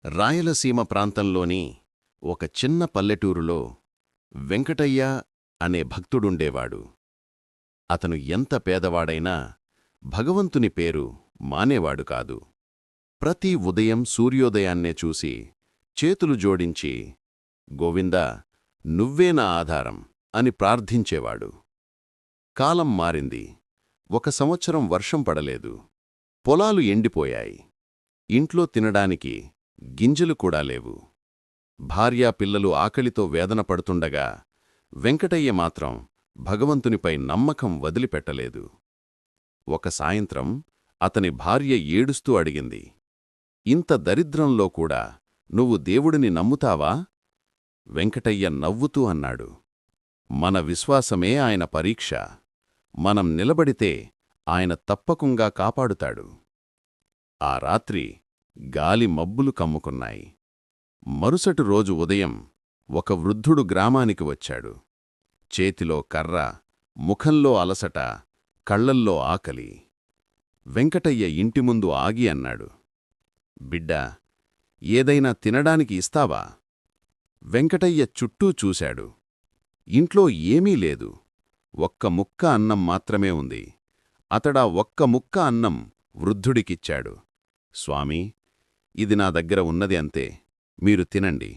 రాయలసీమ ప్రాంతంలోని ఒక చిన్న పల్లెటూరులో వెంకటయ్య అనే భక్తుడుండేవాడు. అతను ఎంత పేదవాడైనా భగవంతుని పేరు మానేవాడు కాదు. ప్రతి ఉదయం సూర్యోదయాన్నే చూసి చేతులు జోడించి, గోవిందా, నువ్వే నా ఆధారం అని ప్రార్థించేవాడు. కాలం మారింది. ఒక సంవత్సరం వర్షం పడలేదు. పొలాలు ఎండిపోయాయి. ఇంట్లో తినడానికి గింజలు కూడా లేవు. భార్యా పిల్లలు ఆకలితో వేదన పడుతుండగా వెంకటయ్య మాత్రం భగవంతునిపై నమ్మకం వదిలిపెట్టలేదు. ఒక సాయంత్రం అతని భార్య ఏడుస్తూ అడిగింది, ఇంత దరిద్రంలో కూడా నువ్వు దేవుడిని నమ్ముతావా? వెంకటయ్య నవ్వుతూ అన్నాడు, మన విశ్వాసమే ఆయన పరీక్ష. మనం నిలబడితే ఆయన తప్పకుండా కాపాడుతాడు. ఆ రాత్రి గాలి మబ్బులు కమ్ముకున్నాయి. మరుసటి రోజు ఉదయం ఒక వృద్ధుడు గ్రామానికి వచ్చాడు. చేతిలో కర్ర, ముఖంలో అలసట, కళ్లల్లో ఆకలి. వెంకటయ్య ఇంటి ముందు ఆగి అన్నాడు, బిడ్డా, ఏదైనా తినడానికి ఇస్తావా? వెంకటయ్య చుట్టూ చూశాడు. ఇంట్లో ఏమీ లేదు. ఒక్క ముక్క అన్నం మాత్రమే ఉంది. అతడా ఒక్క ముక్క అన్నం వృద్ధుడికిచ్చాడు. స్వామీ, ఇది నా దగ్గర ఉన్నది అంతే, మీరు తినండి.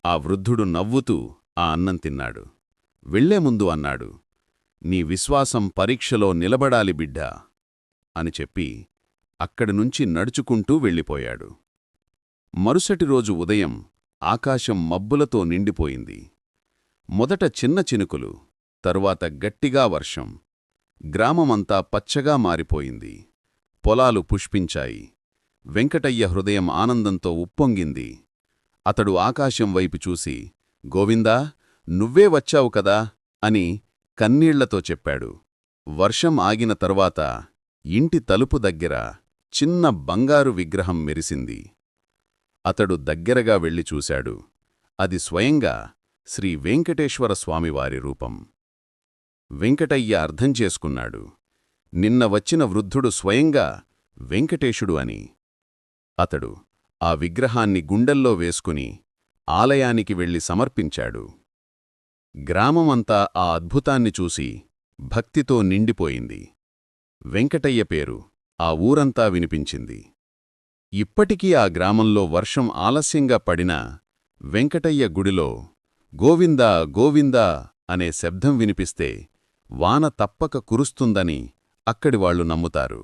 ఆ వృద్ధుడు నవ్వుతూ ఆ అన్నం తిన్నాడు. వెళ్లే ముందు అన్నాడు, నీ విశ్వాసం పరీక్షలో నిలబడాలి బిడ్డా అని చెప్పి అక్కడినుంచి నడుచుకుంటూ వెళ్ళిపోయాడు. మరుసటి రోజు ఉదయం ఆకాశం మబ్బులతో నిండిపోయింది. మొదట చిన్న చినుకులు, తరువాత గట్టిగా వర్షం. గ్రామమంతా పచ్చగా మారిపోయింది. పొలాలు పుష్పించాయి. వెంకటయ్య హృదయం ఆనందంతో ఉప్పొంగింది. అతడు ఆకాశం వైపు చూసి, గోవిందా, నువ్వే వచ్చావు కదా అని కన్నీళ్లతో చెప్పాడు. వర్షం ఆగిన తరువాత ఇంటి తలుపు దగ్గర చిన్న బంగారు విగ్రహం మెరిసింది. అతడు దగ్గరగా వెళ్లి చూశాడు. అది స్వయంగా శ్రీ వెంకటేశ్వర స్వామివారి రూపం. వెంకటయ్య అర్థం చేసుకున్నాడు, నిన్న వచ్చిన వృద్ధుడు స్వయంగా వెంకటేశుడు అని. అతడు ఆ విగ్రహాన్ని గుండెల్లో వేసుకుని ఆలయానికి వెళ్లి సమర్పించాడు. గ్రామమంతా ఆ అద్భుతాన్ని చూసి భక్తితో నిండిపోయింది. వెంకటయ్య పేరు ఆ ఊరంతా వినిపించింది. ఇప్పటికీ ఆ గ్రామంలో వర్షం ఆలస్యంగా పడినా వెంకటయ్య గుడిలో గోవిందా గోవిందా అనే శబ్దం వినిపిస్తే వాన తప్పక కురుస్తుందని అక్కడివాళ్లు నమ్ముతారు.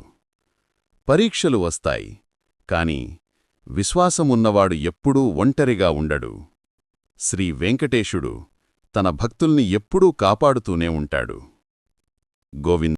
పరీక్షలు వస్తాయి, కాని విశ్వాసమున్నవాడు ఎప్పుడూ ఒంటరిగా ఉండడు. శ్రీ వెంకటేశుడు తన భక్తుల్ని ఎప్పుడూ కాపాడుతూనే ఉంటాడు. గోవింద.